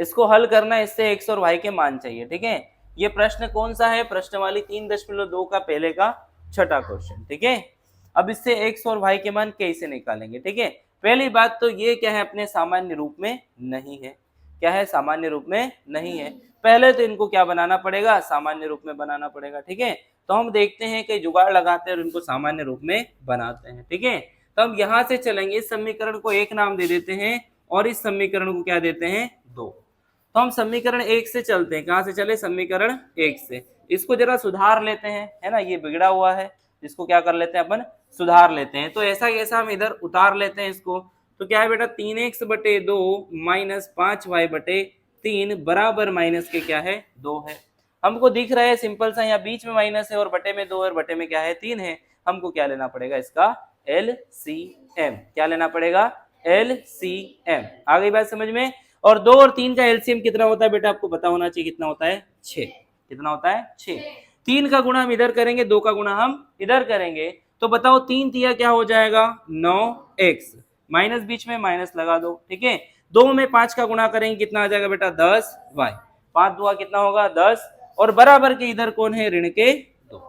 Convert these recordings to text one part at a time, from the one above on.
इसको हल करना है, इससे x और y के मान चाहिए। ठीक है, ये प्रश्न कौन सा है, प्रश्नवाली 3.2 का पहले का छठा क्वेश्चन। ठीक है, अब इससे x और y के मान कैसे निकालेंगे। ठीक है, पहली बात तो ये क्या है, अपने सामान्य रूप में नहीं है। क्या है, सामान्य रूप में नहीं है। पहले तो इनको क्या बनाना पड़ेगा, सामान्य रूप में बनाना पड़ेगा। ठीक है, तो हम देखते हैं कि जुगाड़ लगाते हैं और इनको सामान्य रूप में बनाते हैं। ठीक है, तो हम यहाँ से चलेंगे, इस समीकरण को एक नाम दे देते हैं और इस समीकरण को क्या देते हैं, 2। तो हम समीकरण 1 से चलते हैं। कहाँ से चले, समीकरण 1 से। इसको जरा सुधार लेते हैं, है ना, ये बिगड़ा हुआ है, इसको क्या कर लेते हैं अपन, सुधार लेते हैं। तो ऐसा कैसा, हम इधर उतार लेते हैं इसको। तो क्या है बेटा, 3x/2 माइनस 5y/3 बराबर माइनस के क्या है, 2 है। हमको दिख रहा है सिंपल सा, यहाँ बीच में माइनस है और बटे में 2 है और बटे में क्या है, 3 है। हमको क्या लेना पड़ेगा, इसका LCM। क्या लेना पड़ेगा, LCM। आ गई बात समझ में। और 2 और 3 का एलसीएम कितना होता है बेटा, आपको पता होना चाहिए, कितना होता है, 6। कितना होता है, 6। 3 का गुणा हम इधर करेंगे, 2 का गुणा हम इधर करेंगे। तो बताओ 3 तिया क्या हो जाएगा, 9x, माइनस बीच में माइनस लगा दो। ठीक है, 2 में 5 का गुणा करेंगे, कितना आ जाएगा बेटा, 10y। 5 दुआ कितना होगा, 10, और बराबर के इधर कौन है, ऋण के 2।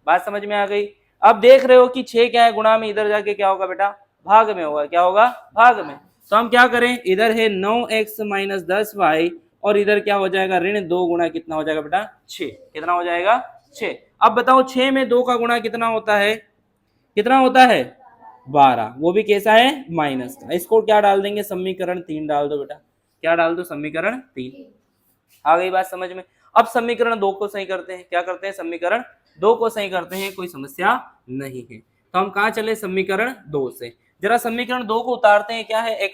बात समझ में आ गई। अब देख रहे हो कि 6 क्या है, गुणा में इधर जाके क्या होगा बेटा, भाग में होगा। क्या होगा, भाग में। तो हम क्या करें, इधर है 9x माइनस 10y और इधर क्या हो जाएगा, ऋण 2 गुणा कितना हो जाएगा बेटा, 6। कितना हो जाएगा, 6। अब बताओ 6 में 2 का गुणा कितना होता है, कितना होता है, 12। वो भी कैसा है, माइनस का। इसको क्या डाल देंगे, समीकरण 3 डाल दो बेटा। क्या डाल दो, समीकरण 3। आ गई बात समझ में। अब समीकरण 2 को सही करते हैं। क्या करते हैं, समीकरण 2 को सही करते हैं, कोई समस्या नहीं है। तो हम कहाँ चले, समीकरण 2 से। जरा समीकरण 2 को उतारते हैं। क्या है,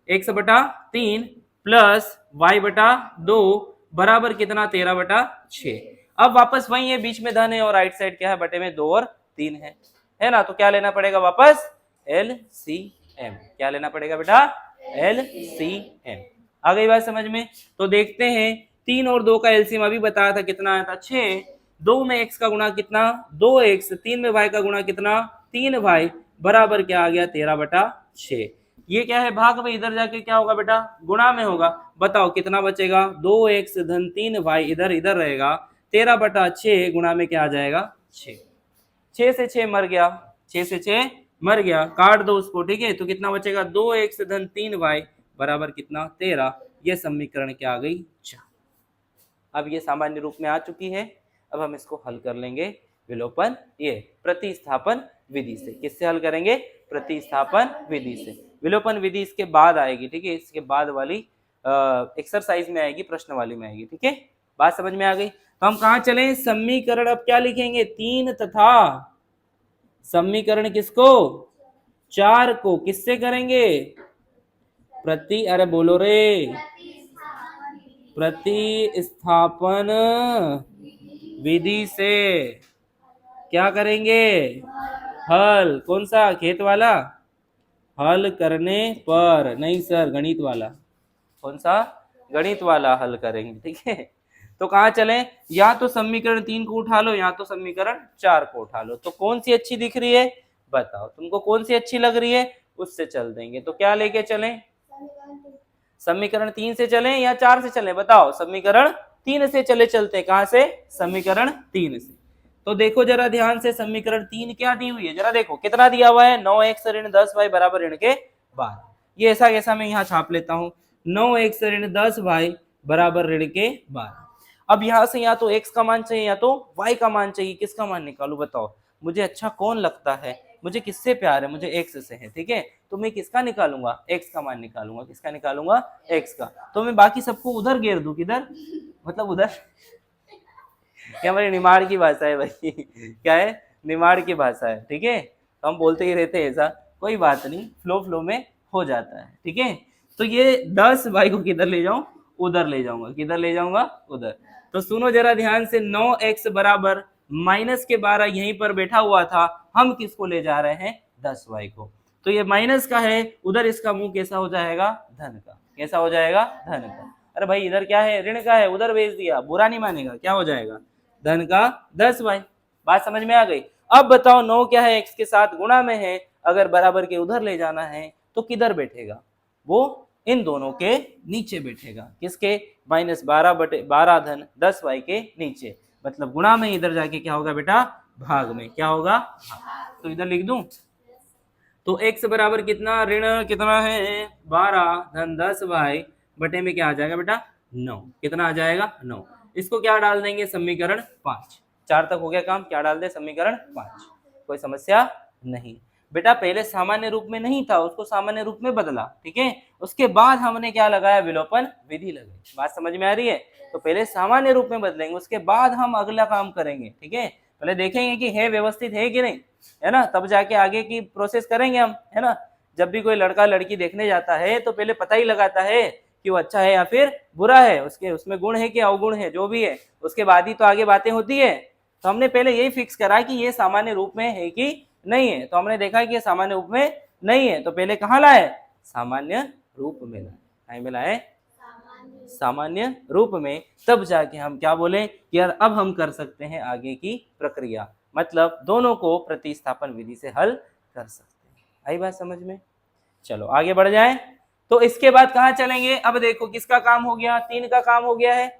x/3 प्लस y/2 बराबर कितना, 13/6। अब वापस वही है, बीच में धन है और राइट साइड क्या है, बटे में 2 और 3 है ना। तो क्या लेना पड़ेगा वापस, LCM। क्या लेना पड़ेगा बेटा, LCM। आ गई बात समझ में। तो देखते हैं, 3 और 2 का एलसीएम अभी बताया था, कितना आया था, 6। 2 में x का गुणा कितना, 2x। 3 में y का गुणा कितना, 3y बराबर क्या आ गया, 13/6। ये क्या है, भाग में, इधर जाके क्या होगा बेटा, गुणा में होगा। बताओ कितना बचेगा, 2x धन 3y इधर इधर रहेगा, 13/6 गुणा में क्या आ जाएगा, 6। 6 से 6 मर गया, 6 से 6 मर गया, काट दो उसको। ठीक है, तो कितना बचेगा, 2x धन 3y बराबर कितना, 13। ये समीकरण क्या आ गई, 4। अब ये सामान्य रूप में आ चुकी है। अब हम इसको हल कर लेंगे विलोपन, ये प्रतिस्थापन विधि से। किससे हल करेंगे, प्रतिस्थापन विधि से। विलोपन विधि इसके बाद आएगी। ठीक है, इसके बाद वाली एक्सरसाइज में आएगी, प्रश्न वाली में आएगी। ठीक है, बात समझ में आ गई। तो हम कहाँ चले, समीकरण अब क्या लिखेंगे, 3 तथा समीकरण किसको, 4 को किससे करेंगे, अरे बोलो रे, प्रतिस्थापन विधि से क्या करेंगे, हल। कौन सा, खेत वाला, हल करने पर, नहीं सर, गणित वाला। कौन सा, गणित वाला हल करेंगे। ठीक है, तो कहाँ चले, या तो समीकरण 3 को उठा लो, या तो समीकरण 4 को उठा लो। तो कौन सी अच्छी दिख रही है, बताओ तुमको कौन सी अच्छी लग रही है, उससे चल देंगे। तो क्या लेके चलें, समीकरण 3 से चलें या 4 से चलें, बताओ। समीकरण 3 से चले चलते, कहां से, समीकरण 3 से। तो देखो जरा ध्यान से, समीकरण 3 क्या दी हुई है, जरा देखो कितना दिया हुआ है, 9x ऋण 10y बराबर ऋण के 12। ये ऐसा कैसा मैं यहाँ छाप लेता हूँ, 9x ऋण 10y बराबर ऋण के 12। अब यहाँ से या तो x का मान चाहिए या तो y का मान चाहिए। किसका मान निकालू, बताओ मुझे अच्छा कौन लगता है, मुझे किससे प्यार है, मुझे x से है। ठीक है, तो मैं किसका निकालूंगा, x का मान निकालूंगा। किसका निकालूंगा, x का। तो मैं बाकी सबको उधर घेर दूं, किधर, मतलब उधर। क्या हमारी निमाड़ की भाषा है भाई, क्या है, निमाड़ की भाषा है। ठीक है, तो हम बोलते ही रहते हैं ऐसा, कोई बात नहीं, फ्लो में हो जाता है। ठीक है, तो ये 10 भाई को किधर ले जाऊं, उधर ले जाऊंगा। किधर ले जाऊंगा, उधर। तो सुनो जरा ध्यान से, 9x बराबर माइनस के 12 यहीं पर बैठा हुआ था, हम किसको ले जा रहे हैं, 10y को। तो ये माइनस का है, उधर इसका मुंह कैसा हो जाएगा, धन का। कैसा हो जाएगा, धन का। अरे भाई इधर क्या है, ऋण का है, उधर भेज दिया, बुरा नहीं मानेगा, क्या हो जाएगा, धन का 10y। बात समझ में आ गई। अब बताओ 9 क्या है, x के साथ गुणा में है, अगर बराबर के उधर ले जाना है तो किधर बैठेगा, वो इन दोनों के नीचे बैठेगा। किसके? -12/12 धन 10y के नीचे, मतलब गुणा में इधर जाके क्या होगा बेटा? भाग में। क्या होगा? भाग। तो इधर लिख दूं, तो x बराबर कितना, ऋण कितना है 12 धन 10y बटे में क्या आ जाएगा बेटा? 9। कितना आ जाएगा? 9। इसको क्या डाल देंगे? समीकरण 5। 4 तक हो गया काम, क्या डाल दे? समीकरण 5। कोई समस्या नहीं बेटा। पहले सामान्य रूप में नहीं था, उसको सामान्य रूप में बदला, ठीक है। उसके बाद हमने क्या लगाया? विलोपन विधि लगाई। बात समझ में आ रही है? तो पहले सामान्य रूप में बदलेंगे, उसके बाद हम अगला काम करेंगे, ठीक है। पहले देखेंगे कि है व्यवस्थित है कि नहीं, है ना, तब जाके आगे की प्रोसेस करेंगे हम, है ना। जब भी कोई लड़का लड़की देखने जाता है तो पहले पता ही लगाता है कि वो अच्छा है या फिर बुरा है, उसके उसमें गुण है कि अवगुण है, जो भी है, उसके बाद ही तो आगे बातें होती है। तो हमने पहले यही फिक्स करा कि ये सामान्य रूप में है कि नहीं है। तो हमने देखा कि ये सामान्य रूप में नहीं है, तो पहले कहाँ लाए? सामान्य रूप में लाए। में लाए सामान्य रूप में, तब जाके हम क्या बोले कि यार अब हम कर सकते हैं आगे की प्रक्रिया, मतलब दोनों को प्रतिस्थापन विधि से हल कर सकते हैं। आई बात समझ में? चलो आगे बढ़ जाए। तो इसके बाद कहाँ चलेंगे? अब देखो किसका काम हो गया? 3 का काम हो गया है।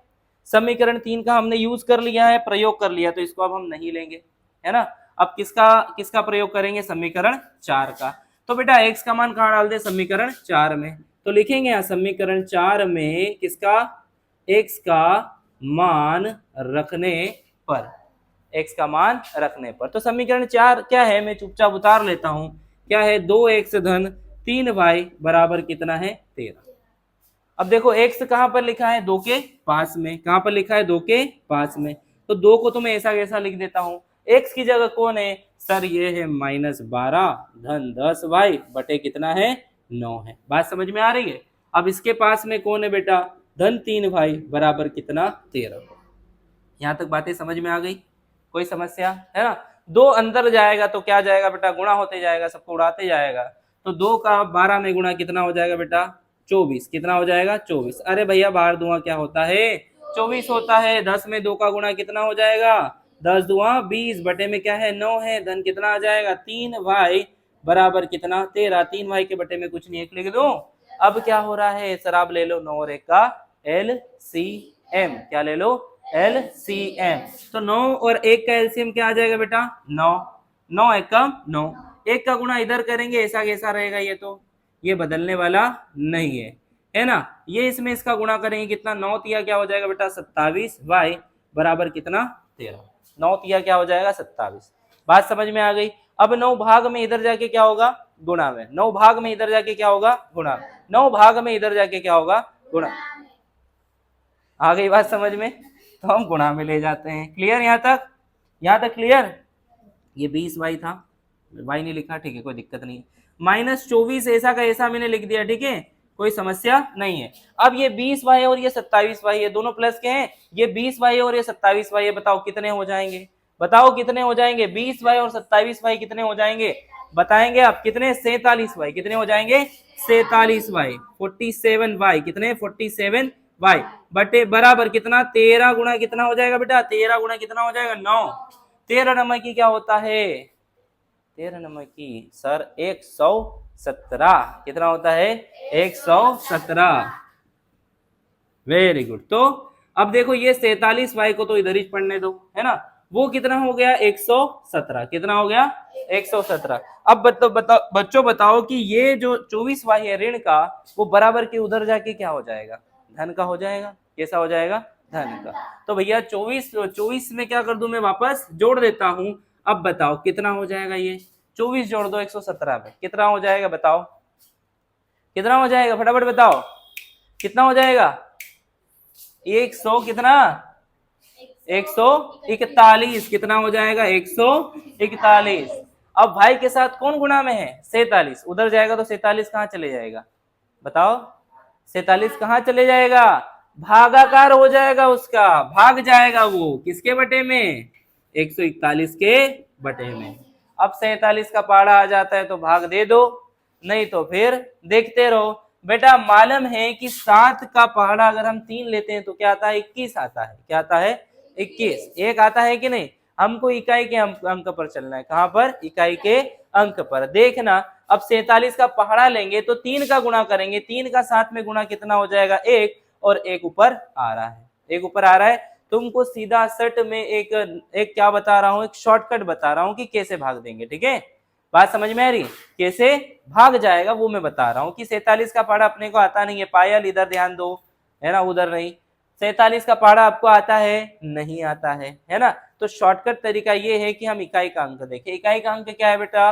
समीकरण 3 का हमने यूज कर लिया है, प्रयोग कर लिया, तो इसको अब हम नहीं लेंगे, है ना। अब किसका प्रयोग करेंगे? समीकरण 4 का। तो बेटा x का मान कहाँ डाल दे? समीकरण 4 में। तो लिखेंगे यहाँ समीकरण 4 में किसका? x का मान रखने पर, x का मान रखने पर। तो समीकरण 4 क्या है? मैं चुपचाप उतार लेता हूं। क्या है? 2x धन 3y बराबर कितना है? 13। अब देखो x कहां पर लिखा है? 2 के पास में। कहां पर लिखा है? 2 के पास में। तो 2 को तो मैं ऐसा कैसा लिख देता हूं, x की जगह कौन है? सर ये है -12 धन 10y बटे कितना है? 9 है। बात समझ में आ रही है? अब इसके पास में कौन है बेटा? धन 3y बराबर कितना? 13। यहां तक बातें समझ में आ गई? कोई समस्या है ना? 2 अंदर जाएगा तो क्या जाएगा बेटा? गुणा होते जाएगा, सबको उड़ाते जाएगा। तो 2 का 12 में गुणा कितना हो जाएगा बेटा? 24। कितना हो जाएगा? 24। अरे भैया बाहर दुआ क्या होता है? 24 होता है। 10 में 2 का गुणा कितना हो जाएगा? 10 दुआ 20 बटे में क्या है? 9 है। धन कितना आ जाएगा? 3y बराबर कितना? 13। 3y के बटे में कुछ नहीं, 1 लिख दो। अब क्या हो रहा है? सर आप ले लो 9 और 1 का LCM। क्या ले लो? LCM। तो 9 और 1 का LCM क्या आ जाएगा बेटा? 9। 9 1 का 9। 1 का गुणा इधर करेंगे, ऐसा कैसा रहेगा? ये तो ये बदलने वाला नहीं है ना। ये इसमें इसका गुणा करेंगे, कितना? 9 तिया क्या हो जाएगा बेटा? 27। y बराबर कितना? 13। 9 तिया क्या हो जाएगा? 27। बात समझ में आ गई? अब 9 भाग में इधर जाके क्या होगा? गुणा में। 9 भाग में इधर जाके क्या होगा? गुणा। 9 भाग में इधर जाके क्या होगा? गुणा। आ गई बात समझ में? तो हम गुणा में ले जाते हैं। क्लियर यहाँ तक? यहाँ तक क्लियर? ये 20y था, y नहीं लिखा, ठीक है, कोई दिक्कत नहीं। -24 ऐसा का ऐसा मैंने लिख दिया, ठीक है, कोई समस्या नहीं है। अब ये 20y और ये 27y, ये दोनों प्लस के हैं। ये 20y और ये 27y, बताओ कितने हो जाएंगे? बताओ कितने हो जाएंगे? 20y और 27y कितने हो जाएंगे? बताएंगे आप कितने? 47y। कितने हो जाएंगे? 47y। 47y कितने? 47y बटे बराबर कितना? 13 गुणा कितना हो जाएगा बेटा? 13 गुणा कितना हो जाएगा? 9। 13 नंबर की क्या होता है? 13 नंबर की सर 117। कितना होता है? 117। Very good. तो अब देखो ये 47y को तो इधर ही पढ़ने दो, है ना। वो कितना हो गया? 117। कितना हो गया? 117। अब बच्चों बताओ कि ये जो 24y है ऋण का, वो बराबर के उधर जाके क्या हो जाएगा? धन का हो जाएगा। कैसा हो जाएगा? धन का। तो भैया 24 में क्या कर दूं मैं? वापस जोड़ देता हूं। अब बताओ कितना हो जाएगा? ये 24 जोड़ दो 117 में, कितना हो जाएगा? बताओ कितना हो जाएगा? फटाफट बताओ कितना हो जाएगा? 100 कितना? 141। कितना हो जाएगा? 141। अब भाई के साथ कौन गुणा में है? 47। उधर जाएगा तो 47 कहाँ चले जाएगा? बताओ 47 कहाँ चले जाएगा? भागाकार हो जाएगा, उसका भाग जाएगा। वो किसके बटे में? 141 के बटे में। अब 47 का पहाड़ा आ जाता है तो भाग दे दो, नहीं तो फिर देखते रहो। बेटा मालूम है कि 7 का पहाड़ा अगर हम 3 लेते हैं तो क्या आता है? 21 आता है। क्या आता है? 21। एक आता है कि नहीं? हमको इकाई के अंक पर चलना है। कहां पर? इकाई के अंक पर। देखना अब 47 का पहाड़ा लेंगे तो 3 का गुणा करेंगे, 3 का साथ में गुणा कितना हो जाएगा 1, और 1 ऊपर आ रहा है, 1 ऊपर आ रहा है। तुमको सीधा सट में एक क्या बता रहा हूं, एक शॉर्टकट बता रहा हूं कि कैसे भाग देंगे, ठीक है। बात समझ में आ रही, कैसे भाग जाएगा वो मैं बता रहा हूं कि 47 का पहाड़ा अपने को आता नहीं है, पायल इधर ध्यान दो, है ना, उधर नहीं। 47 का पहाड़ा आपको आता है, नहीं आता है ना। तो शॉर्टकट तरीका ये है कि हम इकाई का अंक देखें। इकाई का अंक क्या है बेटा,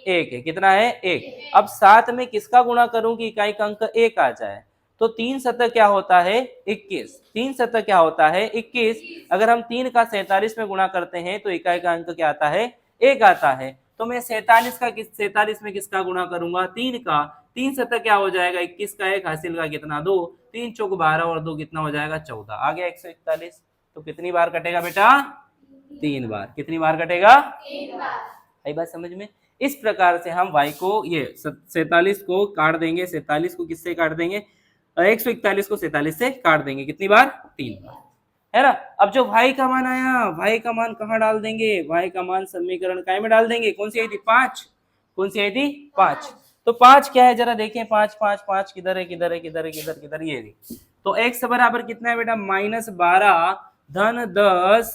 1 है। कितना है, 1। अब साथ में किसका गुणा करूं कि इकाई का अंक 1 आ जाए, तो 3 सतह क्या होता है 21, 3 सतह क्या होता है 21। अगर हम 3 का 47 में गुणा करते हैं तो इकाई का अंक क्या आता है, 1 आता है। तो मैं 47 में किसका गुणा करूंगा, 3 का। 3 सतह क्या हो जाएगा 21 का 1, हासिल का कितना 2, 3 चौक 12 और 2 कितना हो जाएगा 14, आ गया 141। तो कितनी बार कटेगा बेटा, 3 बार। कितनी बार कटेगा, 3 बार। आई बात समझ में। इस प्रकार से हम y को, ये 47 को काट देंगे, 47 को किससे काट देंगे, 141 को 47 से काट देंगे, कितनी बार, 3 बार, है ना। अब जो y का मान आया, y का मान कहाँ डाल देंगे, y का मान समीकरण काय में डाल देंगे, कौन सी आई थी 5, कौन सी आई थी 5। तो 5 क्या है जरा देखें, 5 5 5 किधर है, किधर है, किधर है, किधर किधर, ये रही। तो x बराबर कितना है बेटा, -12 धन 10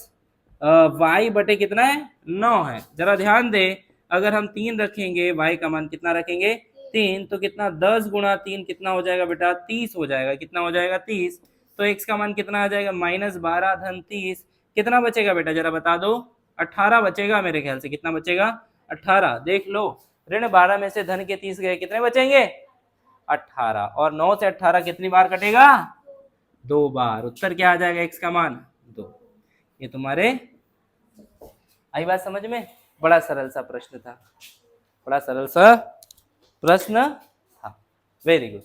y बटे कितना है 9 है। जरा ध्यान दे, अगर हम 3 रखेंगे, y का मान कितना रखेंगे 3, तो कितना 10 गुणा 3 कितना हो जाएगा बेटा 30 हो जाएगा, कितना हो जाएगा 30। तो x का मान कितना आ जाएगा, -12 धन 30, कितना बचेगा बेटा जरा बता दो, 18 बचेगा मेरे ख्याल से। कितना बचेगा, 18। देख लो, ऋण 12 में से धन के 30 गए, कितने बचेंगे 18, और 9 से 18 कितनी बार कटेगा, 2 बार। उत्तर क्या आ जाएगा, x का मान 2। ये तुम्हारे आई बात समझ में। बड़ा सरल सा प्रश्न था, बड़ा सरल सा प्रश्न था, वेरी गुड।